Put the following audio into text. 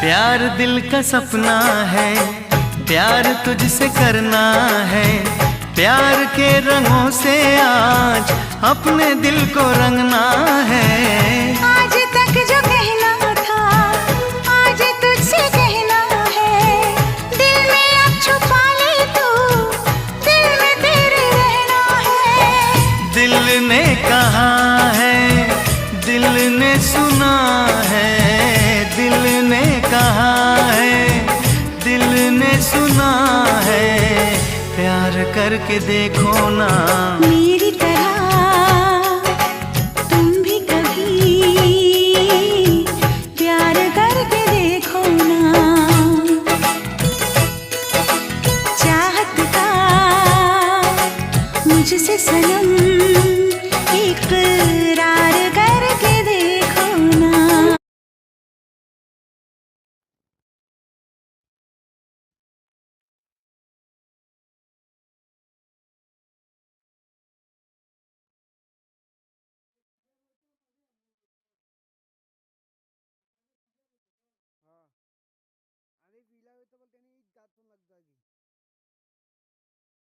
प्यार दिल का सपना है, प्यार तुझसे करना है। प्यार के रंगों से आज अपने दिल को रंगना है। आज तक जो कहना था आज तुझसे कहना है। दिल में अब छुपा ले तू, दिल में तेरे रहना है। दिल ने कहा है, दिल ने सुना है। दिल ने कहा है, दिल ने सुना है। प्यार करके देखो ना मेरी तरह तुम भी कभी प्यार करके देखो ना। चाहत का मुझसे सनम इकरार करके देखो ना। हाँ, अरे पीला हुए तो बोलते नहीं दांत तो लग जाएगी।